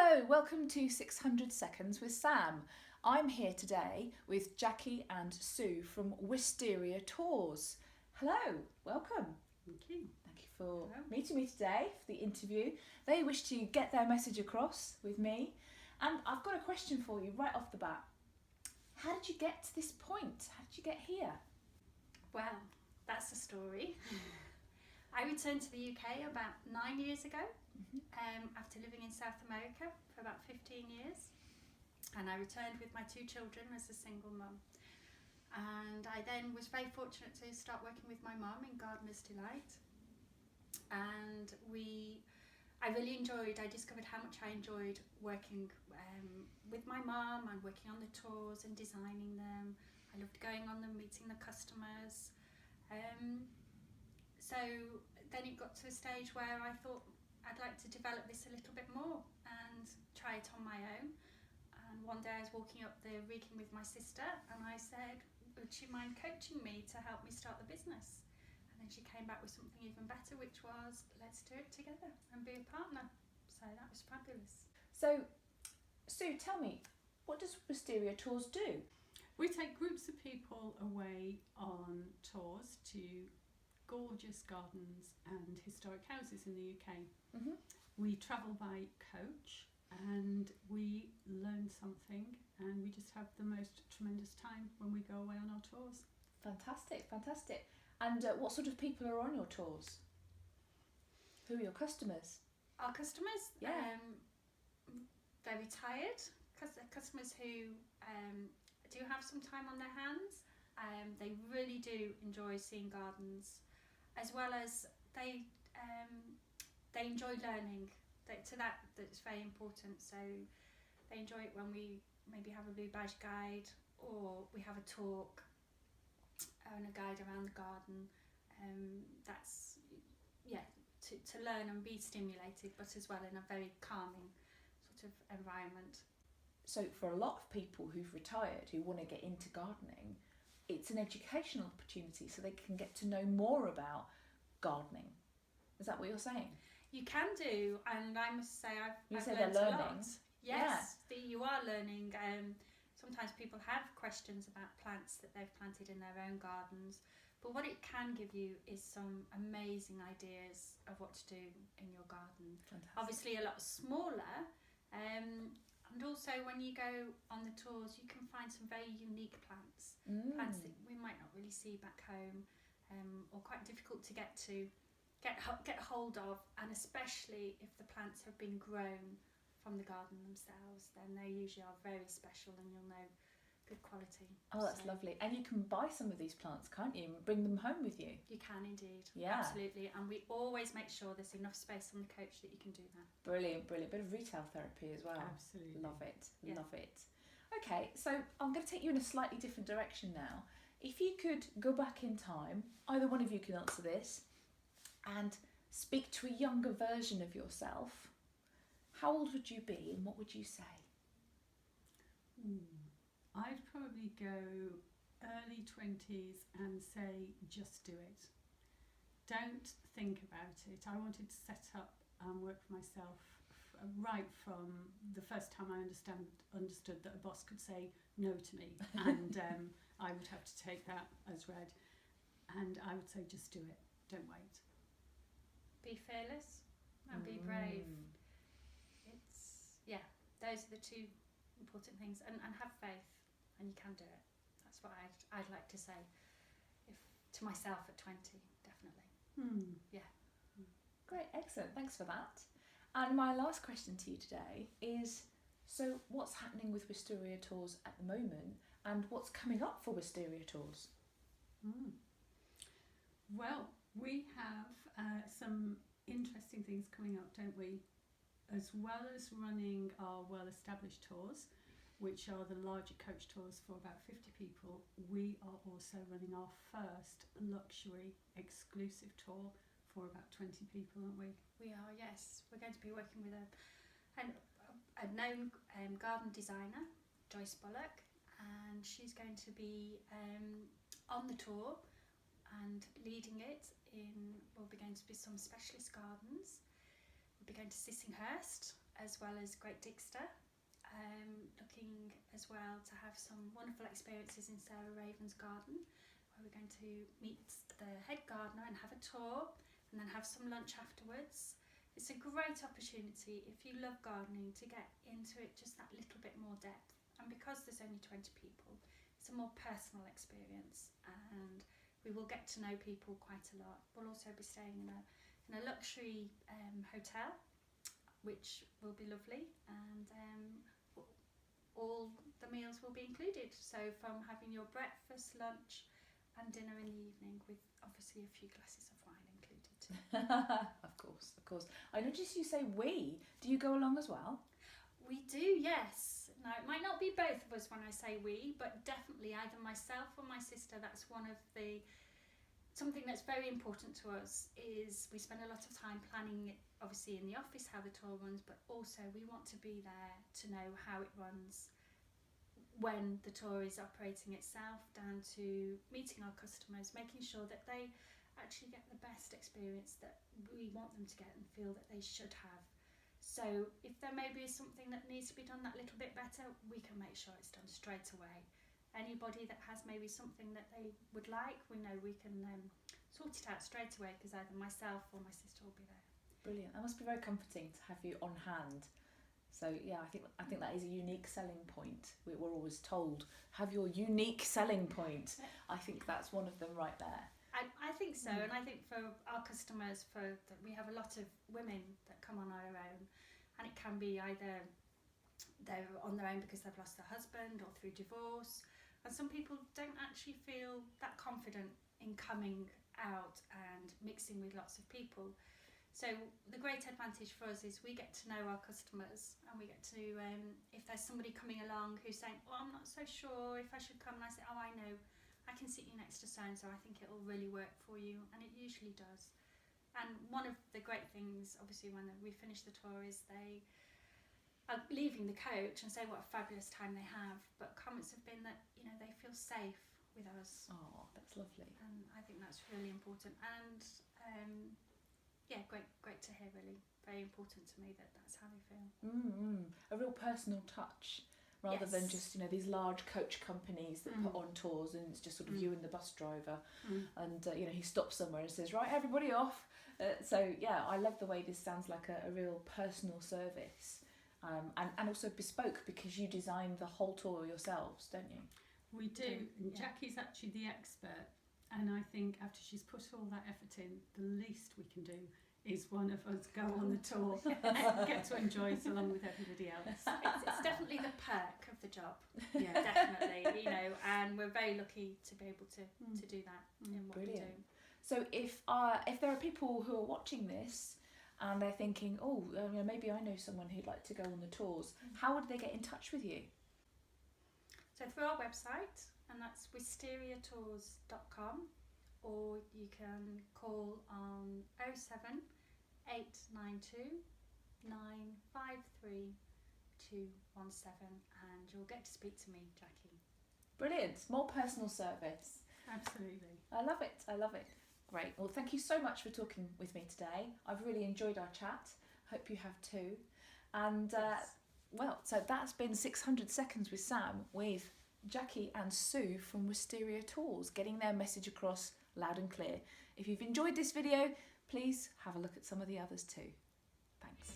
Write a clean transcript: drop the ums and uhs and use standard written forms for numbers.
Hello, welcome to 600 Seconds with Sam. I'm here today with Jacky and Sue from Wisteria Tours. Hello, welcome. Thank you. Thank you for meeting me today for the interview. They wish to get their message across with me. And I've got a question for you right off the bat. How did you get to this point? How did you get here? Well, that's the story. I returned to the UK about 9 years ago after living in South America for about 15 years. And I returned with my 2 children as a single mum. And I then was very fortunate to start working with my mum in Gardener's Delight. And I discovered how much I enjoyed working with my mum and working on the tours and designing them. I loved going on them, meeting the customers. So then it got to a stage where I thought I'd like to develop this a little bit more and try it on my own. And one day I was walking up the Wrekin with my sister and I said, would she mind coaching me to help me start the business? And then she came back with something even better, which was, let's do it together and be a partner. So that was fabulous. So, Sue, tell me, what does Wisteria Tours do? We take groups of people away on tours to gorgeous gardens and historic houses in the UK. Mm-hmm. We travel by coach and we learn something and we just have the most tremendous time when we go away on our tours. Fantastic, fantastic. And what sort of people are on your tours? Who are your customers? Our customers, Yeah. they're retired customers who do have some time on their hands. They really do enjoy seeing gardens, as well as they enjoy learning. That's very important. So they enjoy it when we maybe have a blue badge guide or we have a talk and a guide around the garden. To learn and be stimulated, but as well in a very calming sort of environment. So for a lot of people who've retired, who want to get into gardening, it's an educational opportunity so they can get to know more about gardening. Is that what you're saying? You can do, and I must say I've they're learned a learning. lot. Yes, you are learning. Sometimes people have questions about plants that they've planted in their own gardens, but what it can give you is some amazing ideas of what to do in your garden. Fantastic. Obviously a lot smaller, and also when you go on the tours you can find some very unique plants, plants that we might not really see back home, or quite difficult to get hold of, and especially if the plants have been grown from the garden themselves, then they usually are very special and you'll know good quality. Oh, that's lovely. And you can buy some of these plants, can't you, and bring them home with you? You can indeed. Yeah. Absolutely. And we always make sure there's enough space on the coach that you can do that. Brilliant, brilliant. Bit of retail therapy as well. Absolutely. Love it, Yeah. love it. Okay, so I'm going to take you in a slightly different direction now. If you could go back in time, either one of you can answer this, and speak to a younger version of yourself, how old would you be and what would you say? I'd probably go early 20s and say just do it. Don't think about it. I wanted to set up and work for myself right from the first time I understood that a boss could say no to me, and I would have to take that as read, and I would say just do it, don't wait. Be fearless and be brave. Those are the 2 important things, and have faith, and you can do it. That's what I'd like to say to myself at 20, definitely. Great, excellent, thanks for that. And my last question to you today is, so what's happening with Wisteria Tours at the moment and what's coming up for Wisteria Tours? Well, we have some interesting things coming up, don't we? As well as running our well-established tours, which are the larger coach tours for about 50 people, we are also running our first luxury exclusive tour for about 20 people, aren't we? We are, yes. We're going to be working with a known garden designer, Joyce Bullock, and she's going to be on the tour and leading it in. We'll be going to some specialist gardens. We'll be going to Sissinghurst, as well as Great Dixter. Looking as well to have some wonderful experiences in Sarah Raven's garden, where we're going to meet the head gardener and have a tour, and then have some lunch afterwards. It's a great opportunity, if you love gardening, to get into it just that little bit more depth. And because there's only 20 people, it's a more personal experience, and we will get to know people quite a lot. We'll also be staying in a luxury hotel, which will be lovely, and all the meals will be included. So from having your breakfast, lunch and dinner in the evening, with obviously a few glasses of wine included. Of course, of course. I noticed you say we. Do you go along as well? We do, yes. Now, it might not be both of us when I say we, but definitely either myself or my sister. That's something that's very important to us, is we spend a lot of time planning it, obviously in the office, how the tour runs, but also we want to be there to know how it runs when the tour is operating itself, down to meeting our customers, making sure that they actually get the best experience that we want them to get and feel that they should have. So if there maybe is something that needs to be done that little bit better, we can make sure it's done straight away. Anybody that has maybe something that they would like, we know we can sort it out straight away, because either myself or my sister will be there. Brilliant. That must be very comforting to have you on hand. So yeah, I think that is a unique selling point. We're always told, have your unique selling point. I think that's one of them right there. I think so, and I think for our customers, we have a lot of women that come on our own, and it can be either they're on their own because they've lost their husband or through divorce, and some people don't actually feel that confident in coming out and mixing with lots of people. So the great advantage for us is we get to know our customers, and we get to, if there's somebody coming along who's saying, oh, I'm not so sure if I should come, and I say, oh, I know, I can sit you next to so-and-so, I think it'll really work for you, and it usually does. And one of the great things, obviously, when we finish the tour, is they are leaving the coach and say what a fabulous time they have, but comments have been that, you know, they feel safe with us. Oh, that's lovely. And I think that's really important, and yeah, great to hear, really. Very important to me that that's how they feel. A real personal touch, rather than just, you know, these large coach companies that put on tours and it's just sort of you and the bus driver, and you know, he stops somewhere and says, right, everybody off. So yeah, I love the way this sounds like a real personal service, and also bespoke, because you design the whole tour yourselves, don't you? We do. And Jacky's actually the expert, and I think after she's put all that effort in, the least we can do is one of us go on the tour and get to enjoy it along with everybody else. It's definitely the perk of the job. Yeah, Definitely, you know, and we're very lucky to be able to do that in what we do. So if there are people who are watching this and they're thinking, oh, you know, maybe I know someone who'd like to go on the tours, how would they get in touch with you? So through our website, and that's wisteriatours.com, or you can call on 07 892 953 217, and you'll get to speak to me, Jackie. Brilliant. More personal service. Absolutely. I love it. I love it. Great. Well, thank you so much for talking with me today. I've really enjoyed our chat. Hope you have too. And well, so that's been 600 Seconds with Sam, with Jacky and Sue from Wisteria Tours, getting their message across loud and clear. If you've enjoyed this video, please have a look at some of the others too. Thanks.